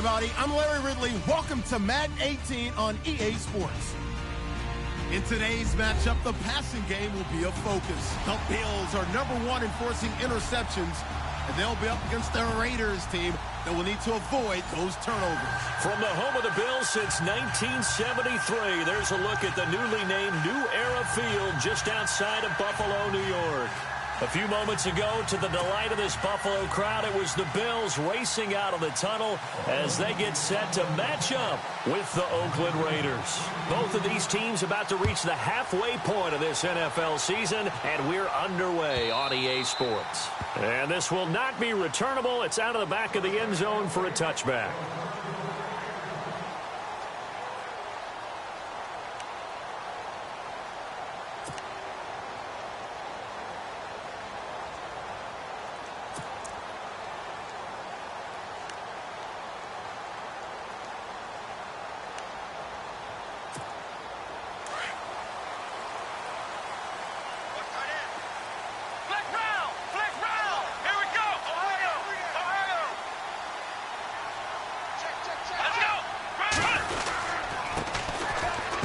everybody. I'm Larry Ridley. Welcome to Madden 18 on EA Sports. In today's matchup, the passing game will be a focus. The Bills are #1 in forcing interceptions, and they'll be up against the Raiders team that will need to avoid those turnovers. From the home of the Bills since 1973, there's a look at the newly named New Era Field just outside of Buffalo, New York. A few moments ago, to the delight of this Buffalo crowd, it was the Bills racing out of the tunnel as they get set to match up with the Oakland Raiders. Both of these teams about to reach the halfway point of this NFL season, and we're underway on EA Sports. And this will not be returnable. It's out of the back of the end zone for a touchback.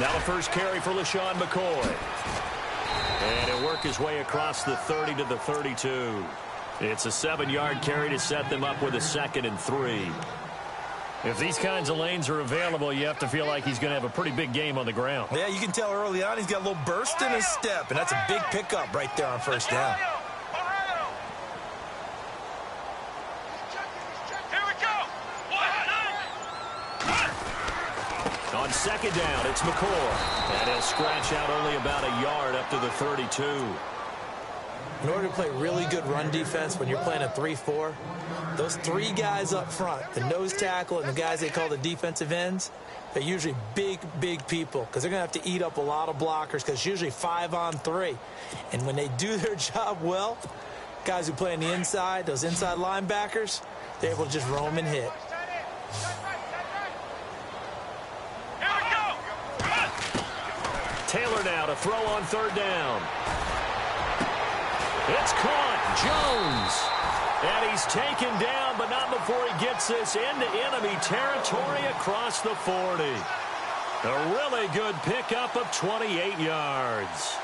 Now the first carry for LaShawn McCoy. And he'll work his way across the 30 to the 32. It's a 7-yard carry to set them up with a 2nd and 3. If these kinds of lanes are available, you have to feel like he's going to have a pretty big game on the ground. Yeah, you can tell early on he's got a little burst in his step, and that's a big pickup right there on first down. On 2nd down, it's McCoy. And he'll scratch out only about a yard up to the 32. In order to play really good run defense when you're playing a 3-4, those 3 guys up front, the nose tackle and the guys they call the defensive ends, they're usually big, big people because they're going to have to eat up a lot of blockers because it's usually 5-on-3. And when they do their job well, guys who play on the inside, those inside linebackers, they're able to just roam and hit. Taylor now to throw on 3rd down. It's caught. Jones. And he's taken down, but not before he gets this into enemy territory across the 40. A really good pickup of 28 yards.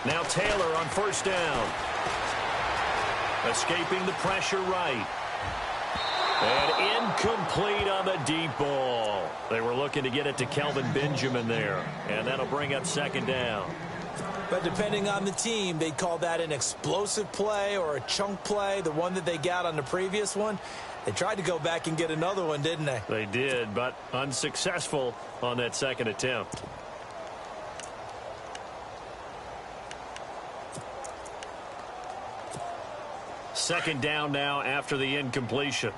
Now Taylor on 1st down. Escaping the pressure right. And incomplete on the deep ball. They were looking to get it to Kelvin Benjamin there. And that'll bring up 2nd down. But depending on the team, they'd call that an explosive play or a chunk play, the one that they got on the previous one. They tried to go back and get another one, didn't they? They did, but unsuccessful on that 2nd attempt. Second down now after the incompletion.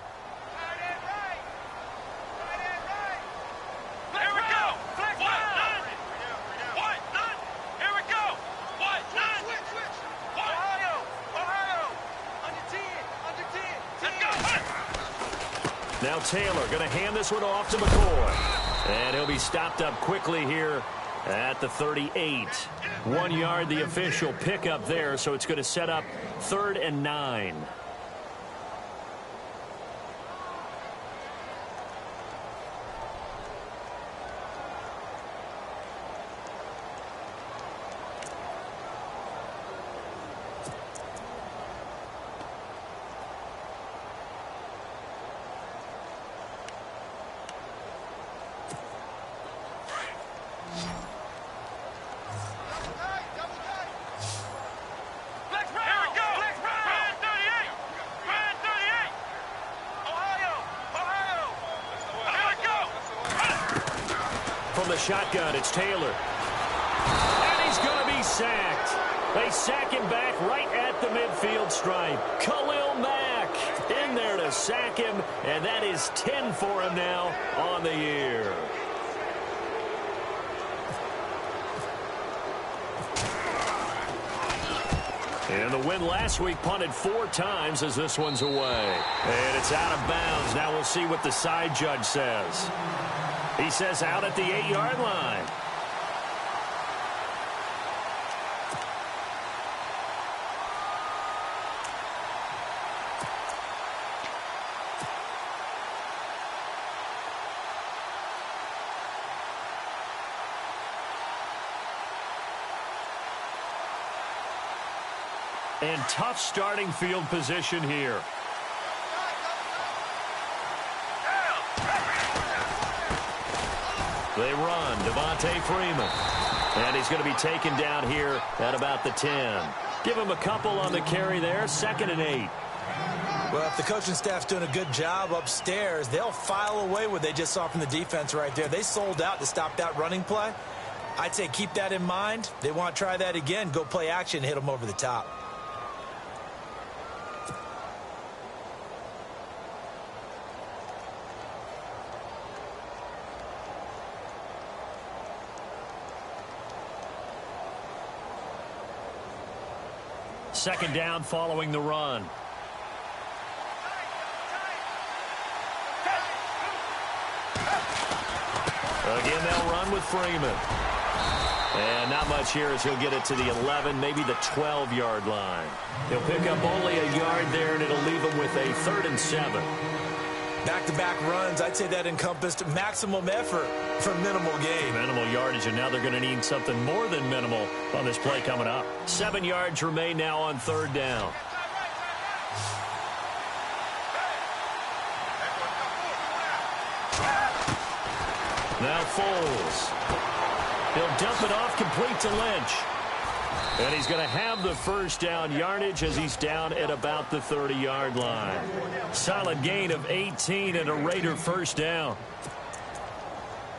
Now Taylor going to hand this one off to McCoy. And he'll be stopped up quickly here at the 38. 1 yard, the official pickup there, so it's going to set up 3rd and 9. From the shotgun, it's Taylor. And he's going to be sacked. They sack him back right at the midfield stripe. Khalil Mack in there to sack him, and that is 10 for him now on the year. And the win last week punted 4 times as this one's away. And it's out of bounds. Now we'll see what the side judge says. He says out at the 8-yard line. And tough starting field position here. They run, Devontae Freeman. And he's going to be taken down here at about the 10. Give him a couple on the carry there, 2nd and 8. Well, if the coaching staff's doing a good job upstairs, they'll file away what they just saw from the defense right there. They sold out to stop that running play. I'd say keep that in mind. They want to try that again, go play action, hit them over the top. Second down following the run. Again, they'll run with Freeman. And not much here as he'll get it to the 11, maybe the 12-yard line. He'll pick up only a yard there, and it'll leave him with a 3rd and 7. Back-to-back runs, I'd say that encompassed maximum effort for minimal gain. Minimal yardage, and now they're going to need something more than minimal on this play coming up. 7 yards remain now on 3rd down. Now Foles. He'll dump it off complete to Lynch. And he's going to have the 1st down yardage as he's down at about the 30-yard line. Solid gain of 18 and a Raider 1st down.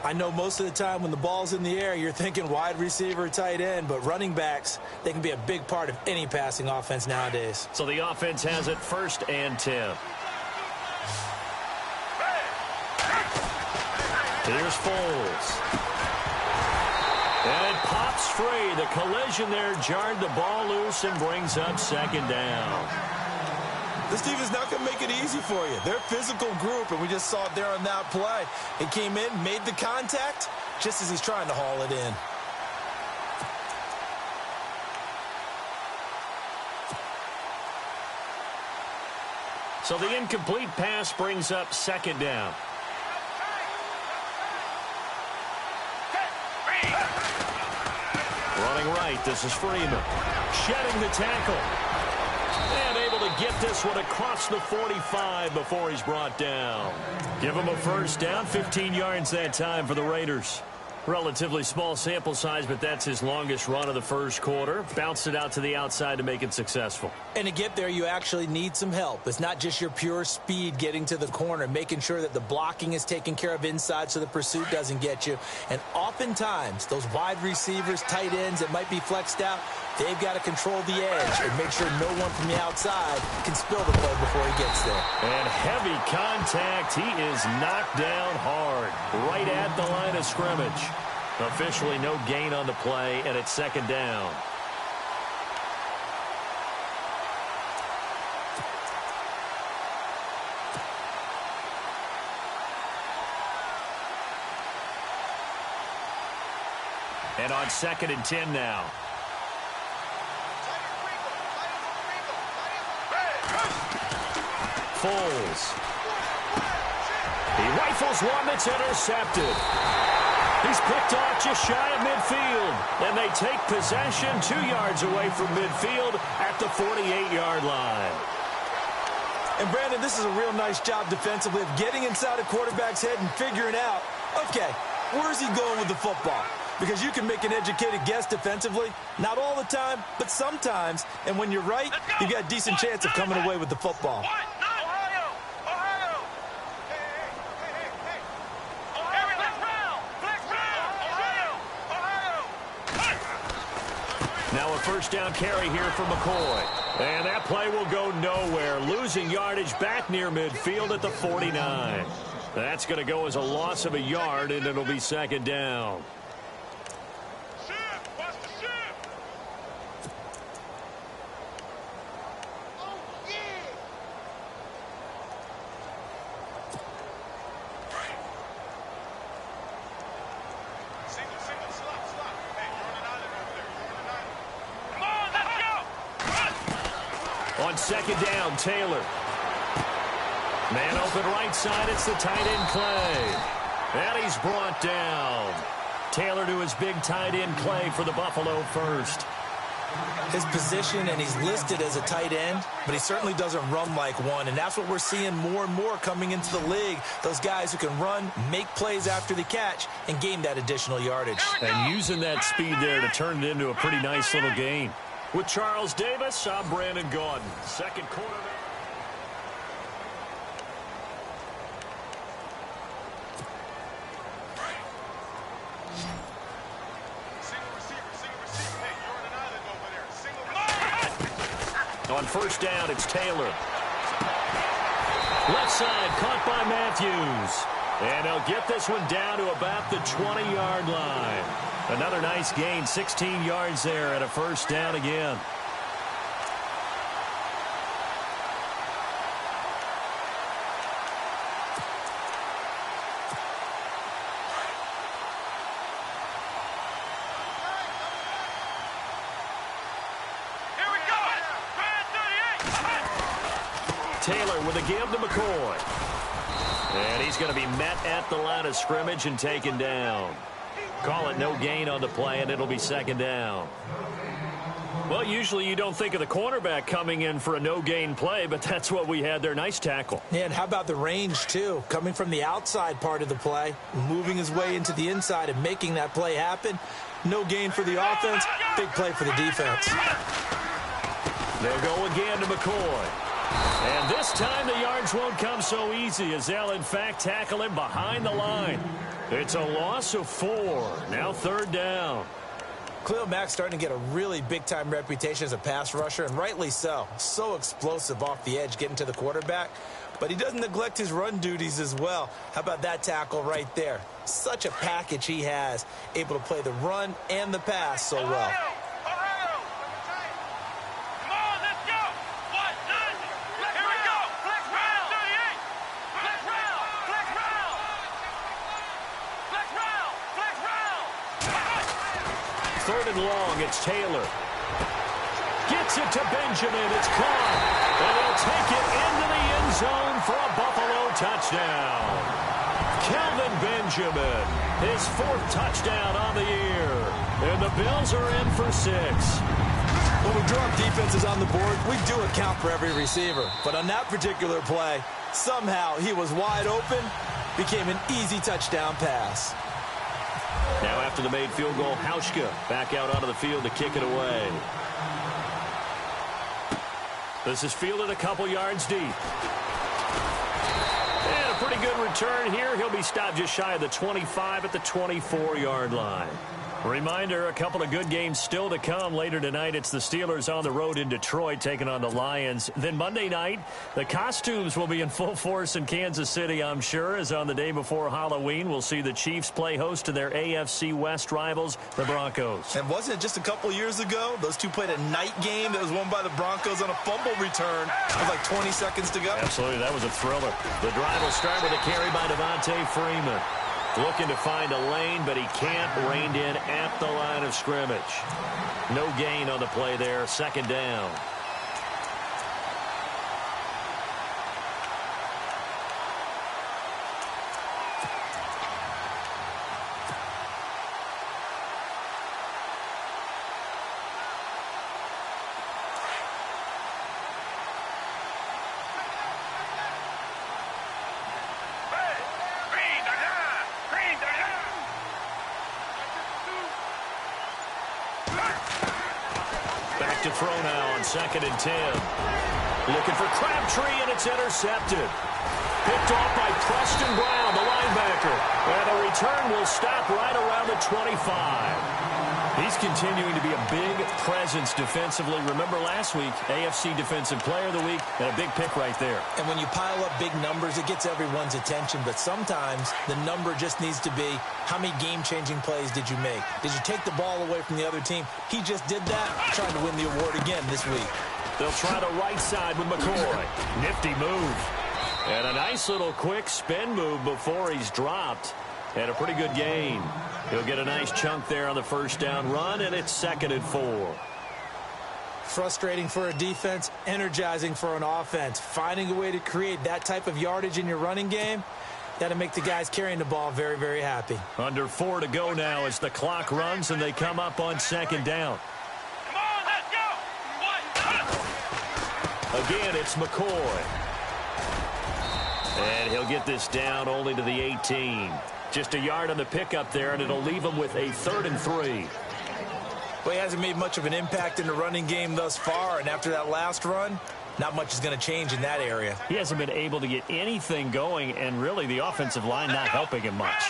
I know most of the time when the ball's in the air, you're thinking wide receiver, tight end, but running backs, they can be a big part of any passing offense nowadays. So the offense has it 1st and 10. Here's Foles. And it pops free. The collision there jarred the ball loose and brings up 2nd down. This team is not going to make it easy for you. They're a physical group, and we just saw it there on that play. He came in, made the contact, just as he's trying to haul it in. So the incomplete pass brings up 2nd down. Running right, this is Freeman. Shedding the tackle. And able to get this one across the 45 before he's brought down. Give him a 1st down, 15 yards that time for the Raiders. Relatively small sample size, but that's his longest run of the 1st quarter. Bounced it out to the outside to make it successful. And to get there, you actually need some help. It's not just your pure speed getting to the corner, making sure that the blocking is taken care of inside so the pursuit doesn't get you. And oftentimes, those wide receivers, tight ends that might be flexed out, they've got to control the edge and make sure no one from the outside can spill the play before he gets there. And heavy contact. He is knocked down hard, right at the line of scrimmage. Officially no gain on the play, and it's 2nd down. And on 2nd and 10 now. Foles. He rifles one that's intercepted. He's picked off just shy of midfield. And they take possession 2 yards away from midfield at the 48-yard line. And, Brandon, this is a real nice job defensively of getting inside a quarterback's head and figuring out, okay, where's he going with the football? Because you can make an educated guess defensively. Not all the time, but sometimes. And when you're right, you've got a decent chance of coming away with the football. Now a 1st down carry here for McCoy. And that play will go nowhere. Losing yardage back near midfield at the 49. That's going to go as a loss of a yard, and it'll be 2nd down. On second down, Taylor. Man open right side, it's the tight end Clay. And he's brought down. Taylor to his big tight end Clay for the Buffalo first. His position, and he's listed as a tight end, but he certainly doesn't run like one, and that's what we're seeing more and more coming into the league. Those guys who can run, make plays after the catch, and gain that additional yardage. And using that speed there to turn it into a pretty nice little gain. With Charles Davis, I'm Brandon Gaudin. Second quarter. On first down, it's Taylor. Left side, caught by Matthews. And he'll get this one down to about the 20-yard line. Another nice gain, 16 yards there and a first down again. Taylor with a give to McCoy. And he's going to be met at the line of scrimmage and taken down. Call it no gain on the play, and it'll be second down. Well, usually you don't think of the cornerback coming in for a no-gain play, but that's what we had there. Nice tackle. Yeah, and how about the range, too? Coming from the outside part of the play, moving his way into the inside and making that play happen. No gain for the offense, big play for the defense. They'll go again to McCoy. And this time the yards won't come so easy as they'll, in fact, tackle him behind the line. It's a loss of 4. Now third down. Khalil Mack's starting to get a really big-time reputation as a pass rusher, and rightly so. So explosive off the edge getting to the quarterback. But he doesn't neglect his run duties as well. How about that tackle right there? Such a package he has, able to play the run and the pass so well. Third and long, it's Taylor. Gets it to Benjamin. It's caught. And he'll take it into the end zone for a Buffalo touchdown. Kelvin Benjamin, his 4th touchdown on the year. And the Bills are in for 6. When we draw up defenses on the board, we do account for every receiver. But on that particular play, somehow he was wide open, became an easy touchdown pass. Now after the made field goal, Hauschka back out onto the field to kick it away. This is fielded a couple yards deep. And a pretty good return here. He'll be stopped just shy of the 25 at the 24-yard line. Reminder, a couple of good games still to come. Later tonight, it's the Steelers on the road in Detroit taking on the Lions. Then Monday night, the costumes will be in full force in Kansas City, I'm sure, as on the day before Halloween, we'll see the Chiefs play host to their AFC West rivals, the Broncos. And wasn't it just a couple years ago, those two played a night game that was won by the Broncos on a fumble return with like 20 seconds to go? Absolutely, that was a thriller. The drive will start with a carry by Devontae Freeman. Looking to find a lane, but he can't. Reined in at the line of scrimmage. No gain on the play there. Second down. To throw now on 2nd and 10. Looking for Crabtree, and it's intercepted. Picked off by Preston Brown, the linebacker. And the return will stop right around the 25. He's continuing to be a big presence defensively. Remember last week, AFC Defensive Player of the Week, and a big pick right there. And when you pile up big numbers, it gets everyone's attention. But sometimes the number just needs to be, how many game-changing plays did you make? Did you take the ball away from the other team? He just did that, trying to win the award again this week. They'll try the right side with McCoy. Nifty move. And a nice little quick spin move before he's dropped. And a pretty good gain. He'll get a nice chunk there on the first down run, and it's 2nd and 4. Frustrating for a defense, energizing for an offense. Finding a way to create that type of yardage in your running game, that'll make the guys carrying the ball very, very happy. Under 4 to go now as the clock runs and they come up on second down. Come on, let's go. Again, it's McCoy. And he'll get this down only to the 18. Just a yard on the pickup there, and it'll leave him with a 3rd and 3. Well, he hasn't made much of an impact in the running game thus far, and after that last run, not much is going to change in that area. He hasn't been able to get anything going, and really the offensive line not helping him much.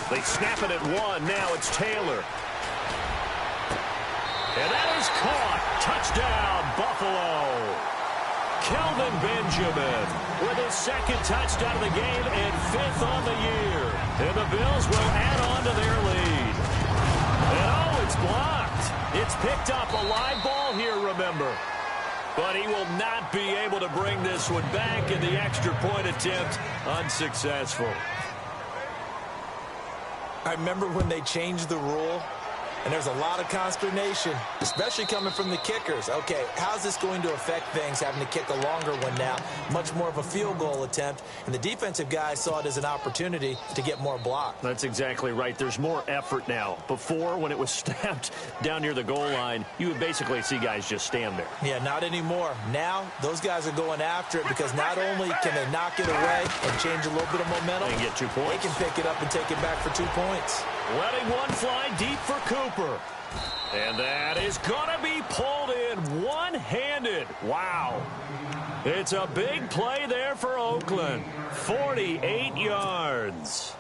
They snap it at 1. Now it's Taylor. And that is caught. Touchdown, Buffalo. Kelvin Benjamin with his 2nd touchdown of the game and 5th on the year. And the Bills will add on to their lead. And oh, it's blocked. It's picked up. A live ball here, remember. But he will not be able to bring this one back, in the extra point attempt unsuccessful. I remember when they changed the rule, and there's a lot of consternation, especially coming from the kickers. Okay, how's this going to affect things, having to kick a longer one now? Much more of a field goal attempt, and the defensive guys saw it as an opportunity to get more block. That's exactly right. There's more effort now. Before, when it was snapped down near the goal line, you would basically see guys just stand there. Yeah, not anymore. Now, those guys are going after it because not only can they knock it away and change a little bit of momentum, they can get 2 points. They can pick it up and take it back for 2 points. Letting one fly deep for Cooper. And that is going to be pulled in one-handed. Wow. It's a big play there for Oakland. 48 yards.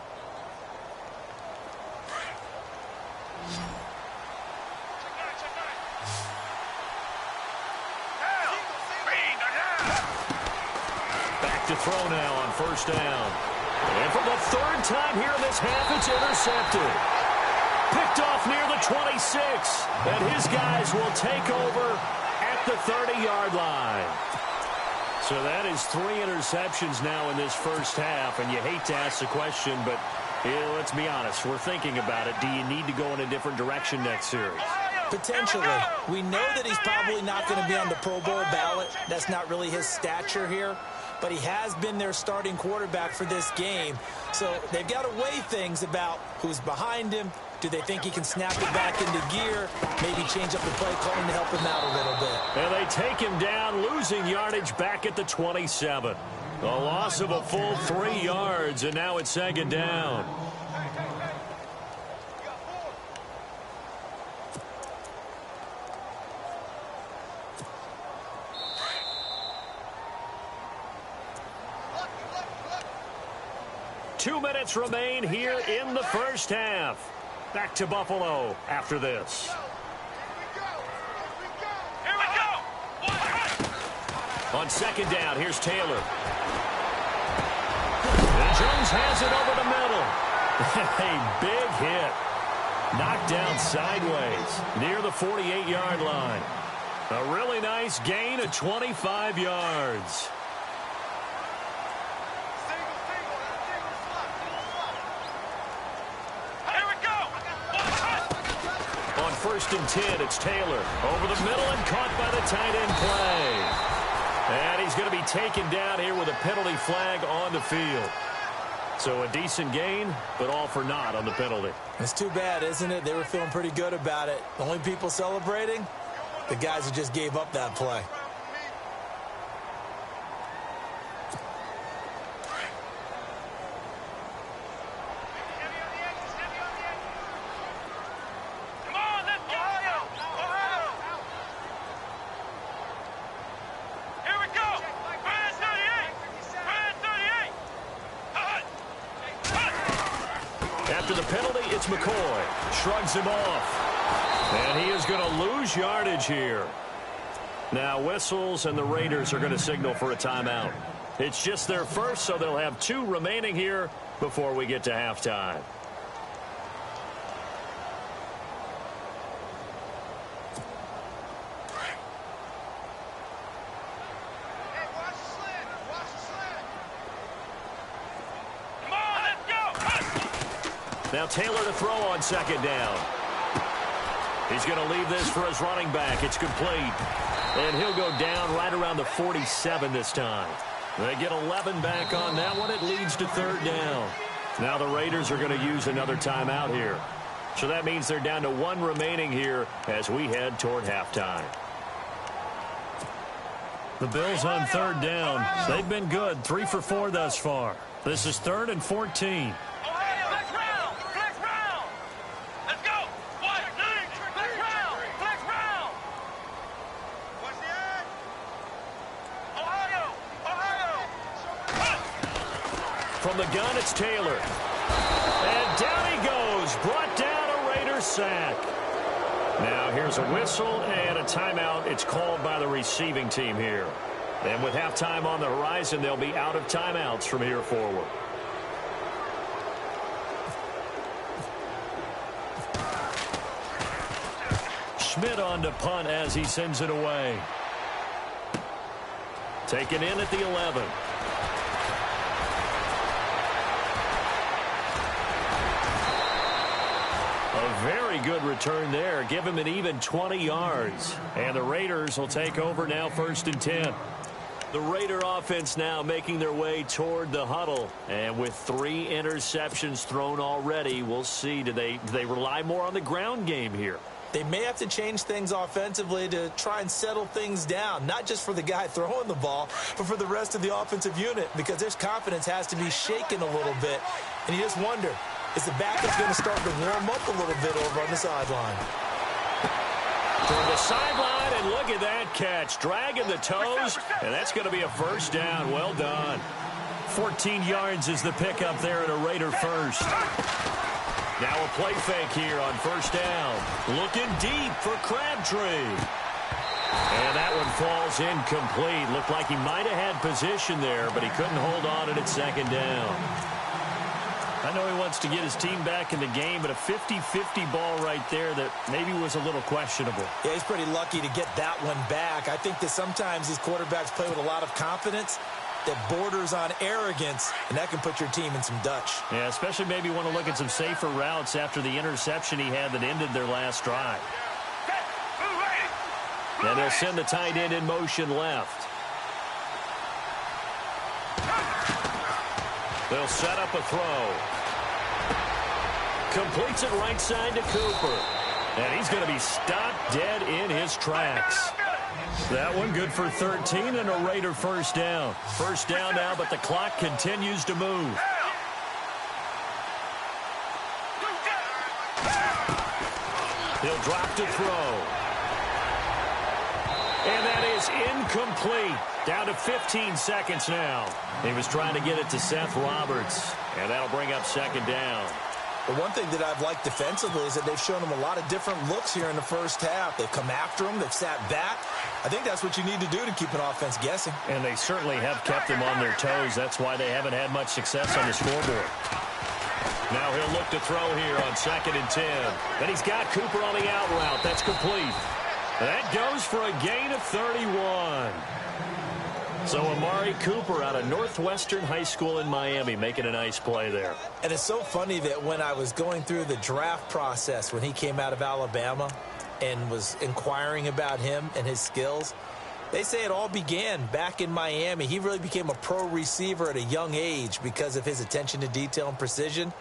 Back to throw now on 1st down. And for the 3rd time here in this half, it's intercepted. Picked off near the 26. And his guys will take over at the 30-yard line. So that is 3 interceptions now in this first half. And you hate to ask the question, but let's be honest. We're thinking about it. Do you need to go in a different direction next series? Potentially. We know that he's probably not going to be on the Pro Bowl ballot. That's not really his stature here. But he has been their starting quarterback for this game. So they've got to weigh things about who's behind him. Do they think he can snap it back into gear? Maybe change up the play calling to help him out a little bit. And they take him down, losing yardage back at the 27. A loss of a full 3 yards, and now it's 2nd down. Two minutes remain here in the first half. Back to Buffalo after this. Here we go. On 2nd down, here's Taylor. And Jones has it over the middle. A big hit. Knocked down sideways near the 48-yard line. A really nice gain of 25 yards. On 1st and 10, it's Taylor. Over the middle and caught by the tight end play. And he's going to be taken down here with a penalty flag on the field. So a decent gain, but all for naught on the penalty. It's too bad, isn't it? They were feeling pretty good about it. The only people celebrating, the guys who just gave up that play. After the penalty, it's McCoy. Shrugs him off. And he is going to lose yardage here. Now whistles, and the Raiders are going to signal for a timeout. It's just their first, so they'll have 2 remaining here before we get to halftime. Now Taylor to throw on second down. He's going to leave this for his running back. It's complete. And he'll go down right around the 47 this time. They get 11 back on that one. It leads to third down. Now the Raiders are going to use another timeout here. So that means they're down to one remaining here as we head toward halftime. The Bills on third down. They've been good, 3 for 4 thus far. This is 3rd and 14. From the gun, it's Taylor. And down he goes. Brought down a Raiders sack. Now here's a whistle and a timeout. It's called by the receiving team here. And with halftime on the horizon, they'll be out of timeouts from here forward. Schmidt on to punt as he sends it away. Taken in at the 11. A very good return there. Give him an even 20 yards. And the Raiders will take over now 1st and 10. The Raider offense now making their way toward the huddle. And with 3 interceptions thrown already, we'll see. Do they rely more on the ground game here? They may have to change things offensively to try and settle things down, not just for the guy throwing the ball, but for the rest of the offensive unit, because their confidence has to be shaken a little bit. And you just wonder, is the backup going to start to warm up a little bit over on the sideline? From the sideline, and look at that catch. Dragging the toes, and that's going to be a first down. Well done. 14 yards is the pickup there at a Raider first. Now a play fake here on first down. Looking deep for Crabtree. And that one falls incomplete. Looked like he might have had position there, but he couldn't hold on it at second down. I know he wants to get his team back in the game, but a 50-50 ball right there that maybe was a little questionable. Yeah, he's pretty lucky to get that one back. I think that sometimes these quarterbacks play with a lot of confidence that borders on arrogance, and that can put your team in some Dutch. Yeah, especially maybe want to look at some safer routes after the interception he had that ended their last drive. And they'll send the tight end in motion left. They'll set up a throw. Completes it right side to Cooper. And he's going to be stopped dead in his tracks. That one good for 13 and a Raider first down. First down now, but the clock continues to move. He'll drop to throw. And that is incomplete. Down to 15 seconds now. He was trying to get it to Seth Roberts. And that'll bring up second down. The one thing that I've liked defensively is that they've shown him a lot of different looks here in the first half. They've come after him. They've sat back. I think that's what you need to do to keep an offense guessing. And they certainly have kept them on their toes. That's why they haven't had much success on the scoreboard. Now he'll look to throw here on 2nd and 10. And he's got Cooper on the out route. That's complete. That goes for a gain of 31. So Amari Cooper out of Northwestern High School in Miami making a nice play there. And it's so funny that when I was going through the draft process when he came out of Alabama and was inquiring about him and his skills, they say it all began back in Miami. He really became a pro receiver at a young age because of his attention to detail and precision.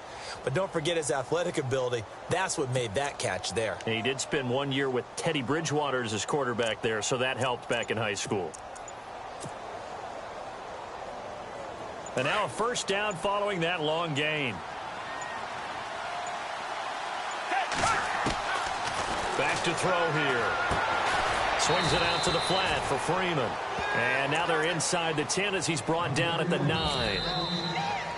But don't forget his athletic ability. That's what made that catch there. And he did spend 1 year with Teddy Bridgewater as his quarterback there, so that helped back in high school. And now a first down following that long gain. Back to throw here. Swings it out to the flat for Freeman. And now they're inside the 10 as he's brought down at the 9.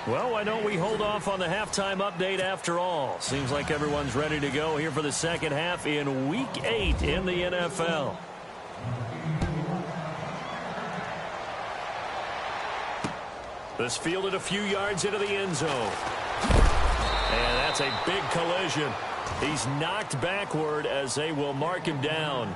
Well, why don't we hold off on the halftime update after all? Seems like everyone's ready to go here for the second half in Week 8 in the NFL. This fielded a few yards into the end zone. And that's a big collision. He's knocked backward as they will mark him down.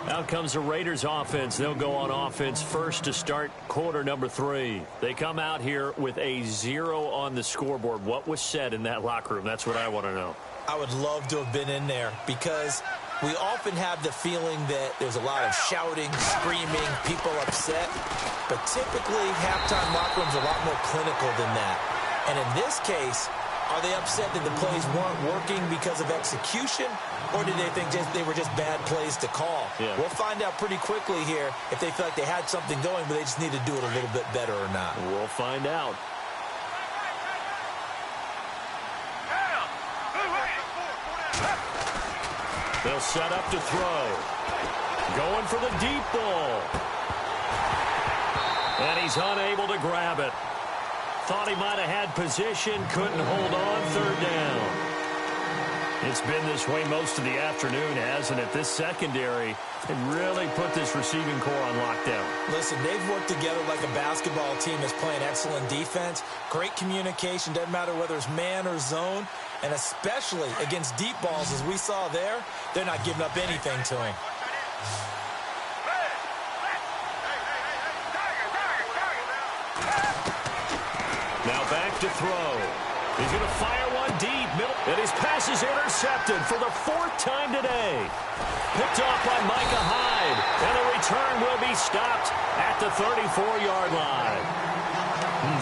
Out comes the Raiders offense. They'll go on offense first to start quarter number 3. They come out here with a 0 on the scoreboard. What was said in that locker room? That's what I want to know. I would love to have been in there because we often have the feeling that there's a lot of shouting, screaming, people upset. But typically, halftime locker rooms are a lot more clinical than that. And in this case, are they upset that the plays weren't working because of execution, or did they think they were just bad plays to call? Yeah. We'll find out pretty quickly here if they feel like they had something going, but they just need to do it a little bit better or not. We'll find out. They'll set up to throw. Going for the deep ball. And he's unable to grab it. Thought he might have had position, couldn't hold on, third down. It's been this way most of the afternoon, hasn't it? This secondary can really put this receiving core on lockdown. Listen, they've worked together like a basketball team that's playing excellent defense. Great communication, doesn't matter whether it's man or zone. And especially against deep balls, as we saw there, they're not giving up anything to him. Now back to throw. He's going to fire one deep. And his pass is intercepted for the 4th time today. Picked off by Micah Hyde. And the return will be stopped at the 34-yard line.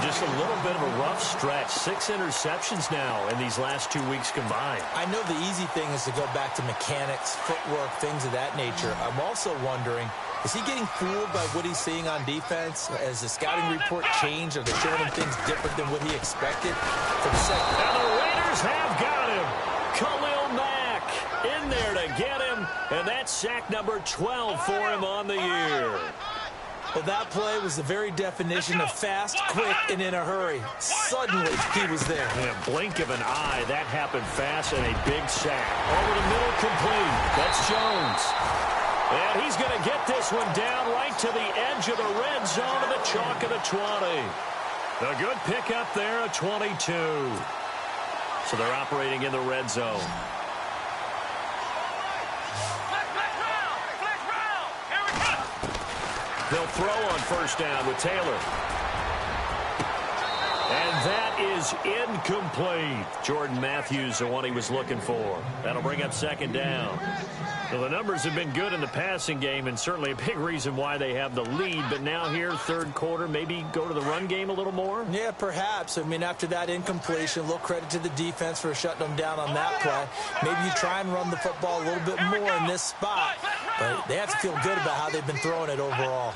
Just a little bit of a rough stretch. 6 interceptions now in these last 2 weeks combined. I know the easy thing is to go back to mechanics, footwork, things of that nature. I'm also wondering, is he getting fooled by what he's seeing on defense? Has the scouting report changed? Are they showing him things different than what he expected? For the second. And the Raiders have got him. Khalil Mack in there to get him. And that's sack number 12 for him on the year. Well, that play was the very definition of fast, quick, and in a hurry. Suddenly, he was there. In a blink of an eye, that happened fast and a big sack. Over the middle, complete. That's Jones. And he's going to get this one down right to the edge of the red zone of the chalk of the 20. A good pickup there, a 22. So they're operating in the red zone. They'll throw on first down with Taylor. And that is incomplete. Jordan Matthews, the one he was looking for. That'll bring up second down. So the numbers have been good in the passing game, and certainly a big reason why they have the lead. But now here, third quarter, maybe go to the run game a little more? Yeah, perhaps. I mean, after that incompletion, a little credit to the defense for shutting them down on that play. Maybe you try and run the football a little bit more in this spot. But they have to feel good about how they've been throwing it overall.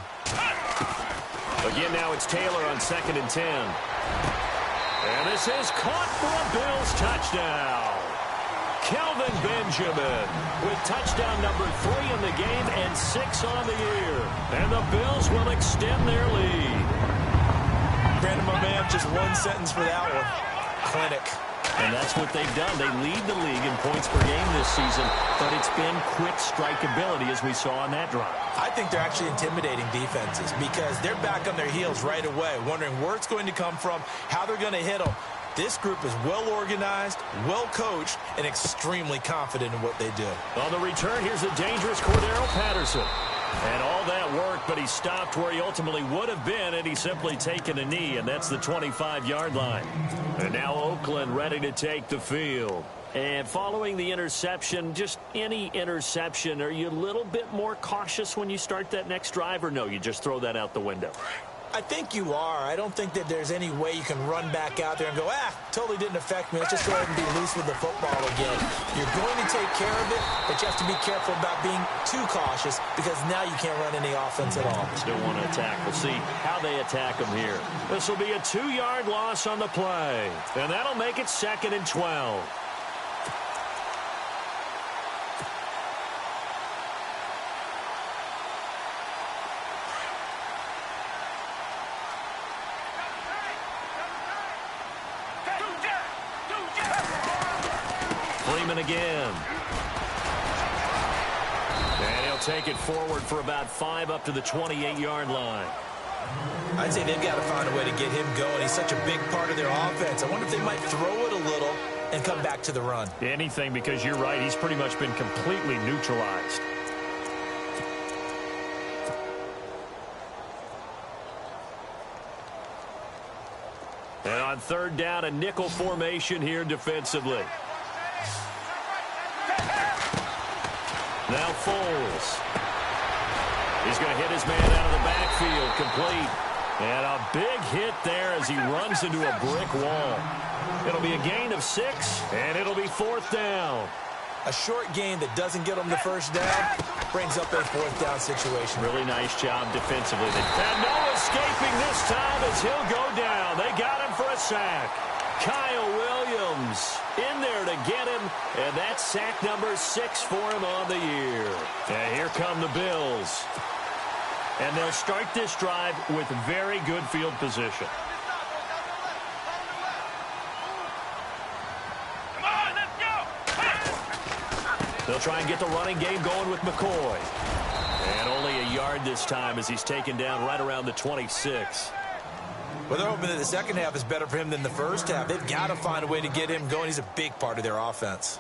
Again, now it's Taylor on 2nd and 10. And this is caught for a Bills touchdown. Kelvin Benjamin with touchdown number 3 in the game and 6 on the year. And the Bills will extend their lead. Brandon, my man, just one sentence for that one. Clinic. And that's what they've done. They lead the league in points per game this season, but it's been quick strike ability as we saw on that drive. I think they're actually intimidating defenses because they're back on their heels right away, wondering where it's going to come from, how they're going to hit them. This group is well-organized, well-coached, and extremely confident in what they do. On the return, here's a dangerous Cordero Patterson. And all that work, but he stopped where he ultimately would have been, and he's simply taken a knee, and that's the 25-yard line. And now Oakland ready to take the field. And following the interception, just any interception, are you a little bit more cautious when you start that next drive, or no, you just throw that out the window? I think you are. I don't think that there's any way you can run back out there and go, totally didn't affect me. Let's just go ahead and be loose with the football again. You're going to take care of it, but you have to be careful about being too cautious because now you can't run any offense at all. Still want to attack. We'll see how they attack them here. This will be a 2-yard loss on the play, and that'll make it 2nd and 12. Again. And he'll take it forward for about 5 up to the 28-yard line. I'd say they've got to find a way to get him going. He's such a big part of their offense. I wonder if they might throw it a little and come back to the run. Anything, because you're right. He's pretty much been completely neutralized. And on third down, a nickel formation here defensively. Now Foles. He's going to hit his man out of the backfield, complete. And a big hit there as he runs into a brick wall. It'll be a gain of 6, and it'll be fourth down. A short gain that doesn't get him the first down brings up a fourth down situation. Really nice job defensively. And no escaping this time as he'll go down. They got him for a sack. Kyle Williams in there to get him, and that's sack number 6 for him on the year. And here come the Bills. And they'll start this drive with very good field position. Come on, let's go! They'll try and get the running game going with McCoy. And only a yard this time as he's taken down right around the 26. Well, they're hoping that the second half is better for him than the first half. They've got to find a way to get him going. He's a big part of their offense.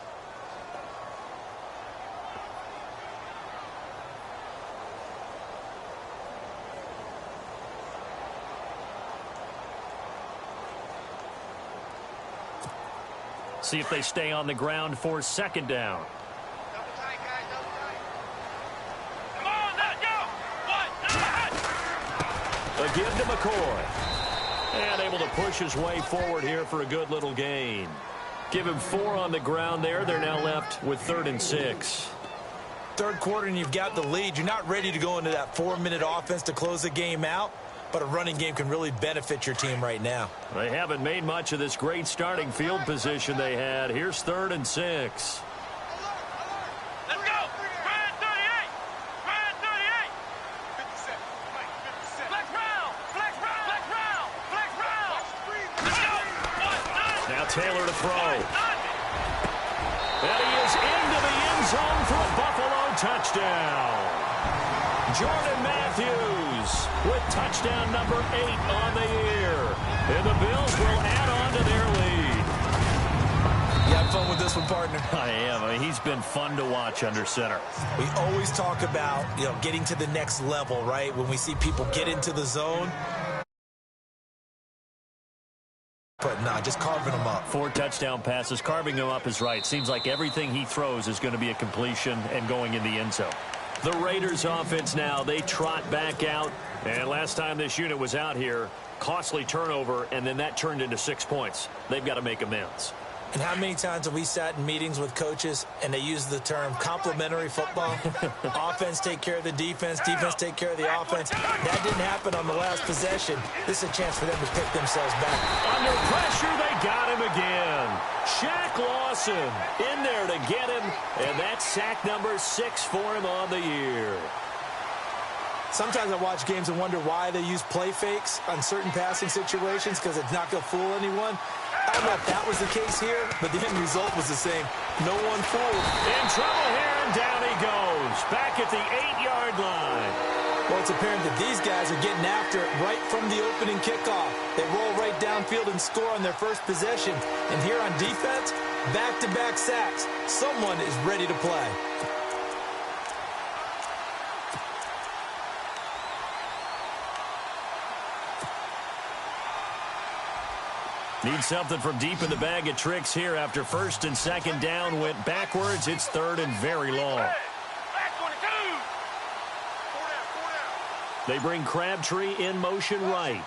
See if they stay on the ground for second down. Come on, let's go! One, A give to McCoy. And able to push his way forward here for a good little gain. Give him 4 on the ground there. They're now left with 3rd and 6. Third quarter and you've got the lead. You're not ready to go into that 4-minute offense to close the game out, but a running game can really benefit your team right now. They haven't made much of this great starting field position they had. Here's 3rd and 6. let's go! Brand 38! Brand 38! Flex round! Flex round! Flex round! Flex round! Let's go! Now Taylor to throw. And he is into the end zone for a Buffalo touchdown. Jordan Matthews with touchdown number 8 on the year. And the Bills will add on to their lead. You have fun with this one, partner? I am. I mean, he's been fun to watch under center. We always talk about, getting to the next level, right? When we see people get into the zone. But nah, just carving them up. 4 touchdown passes. Carving them up is right. Seems like everything he throws is going to be a completion and going in the end zone. The Raiders offense now, they trot back out. And last time this unit was out here, costly turnover, and then that turned into 6 points. They've got to make amends. And how many times have we sat in meetings with coaches and they use the term complementary football? Offense take care of the defense, defense take care of the offense. That didn't happen on the last possession. This is a chance for them to pick themselves back. Under pressure, they got him again. Shaq Lawson in there to get him, and that's sack number 6 for him on the year. Sometimes I watch games and wonder why they use play fakes on certain passing situations because it's not going to fool anyone. I don't know if that was the case here, but the end result was the same. No one fooled. In trouble here, and down he goes. Back at the 8-yard line. Well, it's apparent that these guys are getting after it right from the opening kickoff. They roll right downfield and score on their first possession. And here on defense, back-to-back sacks. Someone is ready to play. Need something from deep in the bag of tricks here after 1st and 2nd down went backwards. It's 3rd and very long. Back 22! 4 down. They bring Crabtree in motion right.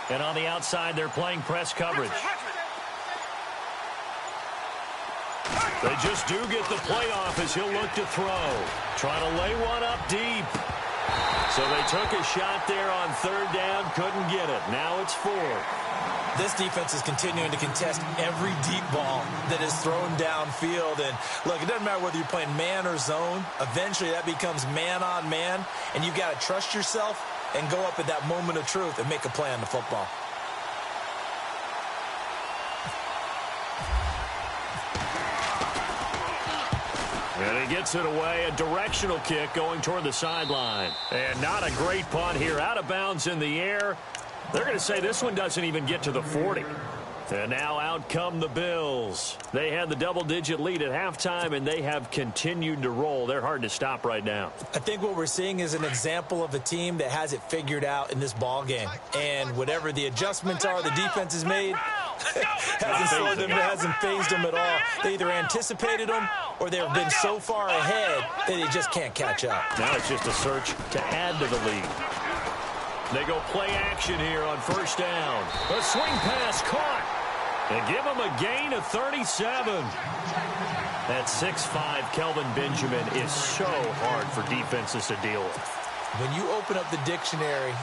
And on the outside, they're playing press coverage. They just do get the play off as he'll look to throw. Trying to lay one up deep. So they took a shot there on 3rd down, couldn't get it. Now it's 4th. This defense is continuing to contest every deep ball that is thrown downfield. And, look, it doesn't matter whether you're playing man or zone. Eventually, that becomes man-on-man, and you've got to trust yourself and go up at that moment of truth and make a play on the football. And he gets it away, a directional kick going toward the sideline. And not a great punt here, out of bounds in the air. They're going to say this one doesn't even get to the 40. And now out come the Bills. They had the double-digit lead at halftime, and they have continued to roll. They're hard to stop right now. I think what we're seeing is an example of a team that has it figured out in this ball game. And whatever the adjustments are the defense has made, hasn't phased them at all. They either anticipated them or they've been so far ahead that they just can't catch up. Now it's just a search to add to the lead. They go play action here on first down. A swing pass caught. And give him a gain of 37. That 6'5" Kelvin Benjamin is so hard for defenses to deal with. When you open up the dictionary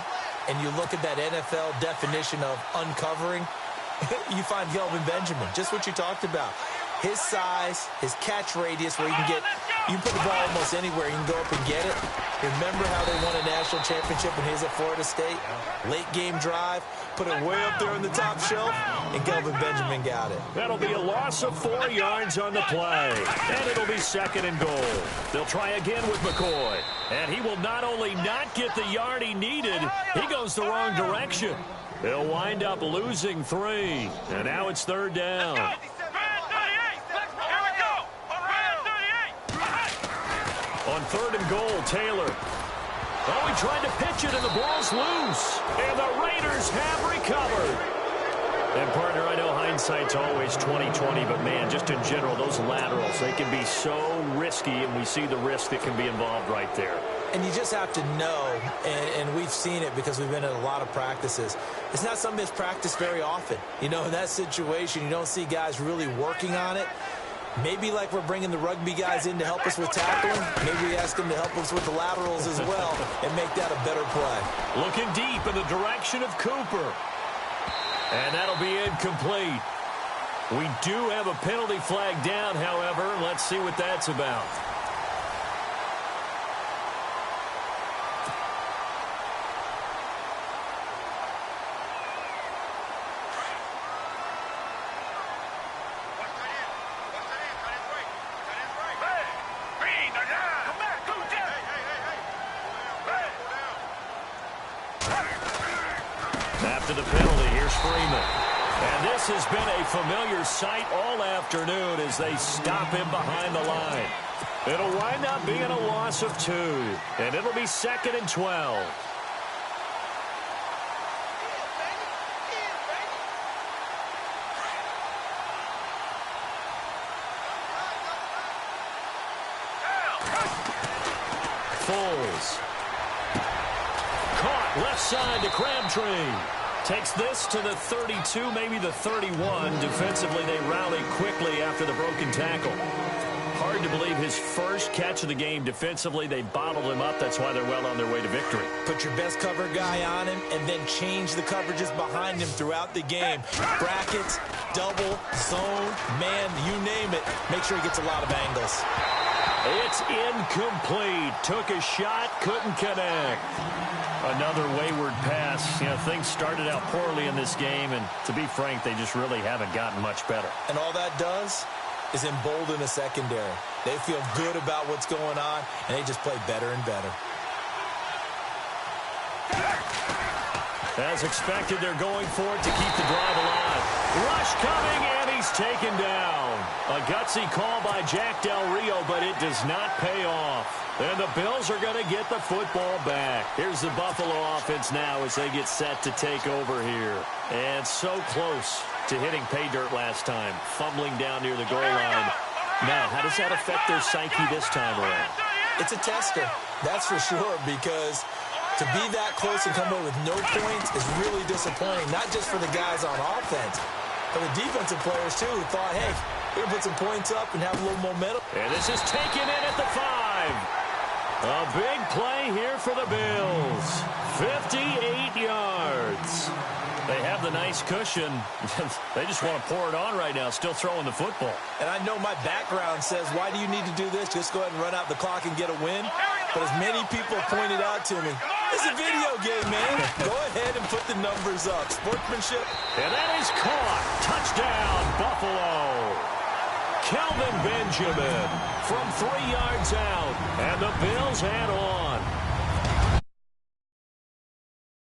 and you look at that NFL definition of uncovering, you find Kelvin Benjamin, just what you talked about. His size, his catch radius, where you can put the ball almost anywhere. You can go up and get it. Remember how they won a national championship when he was at Florida State? Late game drive, put it way up there on the top shelf, and Kelvin Benjamin got it. That'll be a loss of 4 yards on the play, and it'll be 2nd and goal. They'll try again with McCoy, and he will not only not get the yard he needed, he goes the wrong direction. They'll wind up losing 3, and now it's 3rd down. On 3rd and goal, Taylor. Oh, he tried to pitch it, and the ball's loose. And the Raiders have recovered. And, partner, I know hindsight's always 20/20, but, man, just in general, those laterals, they can be so risky, and we see the risk that can be involved right there. And you just have to know, and we've seen it because we've been in a lot of practices. It's not something that's practiced very often. You know, in that situation, you don't see guys really working on it. Maybe like we're bringing the rugby guys in to help us with tackling, maybe we ask them to help us with the laterals as well and make that a better play. Looking deep in the direction of Cooper. And that'll be incomplete. We do have a penalty flag down, however. Let's see what that's about. After the penalty, here's Freeman. And this has been a familiar sight all afternoon as they stop him behind the line. It'll wind up being a loss of 2, and it'll be 2nd and 12. Foles. Caught left side to Crabtree. Takes this to the 32, maybe the 31. Defensively, they rally quickly after the broken tackle. Hard to believe his first catch of the game defensively. They bottled him up. That's why they're well on their way to victory. Put your best cover guy on him and then change the coverages behind him throughout the game. Brackets, double, zone, man, you name it. Make sure he gets a lot of angles. It's incomplete. Took a shot, couldn't connect. Another wayward pass. You know, things started out poorly in this game, and to be frank, they just really haven't gotten much better. And all that does is embolden the secondary. They feel good about what's going on, and they just play better and better. As expected, they're going for it to keep the drive alive. Rush coming, and he's taken down. A gutsy call by Jack Del Rio, but it does not pay off. And the Bills are going to get the football back. Here's the Buffalo offense now as they get set to take over here. And so close to hitting pay dirt last time, fumbling down near the goal line. Now, how does that affect their psyche this time around? It's a tester, that's for sure, because to be that close and come away with no points is really disappointing, not just for the guys on offense, but the defensive players, too, who thought, hey, we're going to put some points up and have a little momentum. And this is taken in at the 5. A big play here for the Bills. 58 yards. They have the nice cushion. They just want to pour it on right now, still throwing the football. And I know my background says, why do you need to do this? Just go ahead and run out the clock and get a win. But as many people pointed out to me, it's a video game, man. Go ahead and put the numbers up. Sportsmanship. And that is caught. Touchdown, Buffalo. Kelvin Benjamin from 3 yards out. And the Bills head on.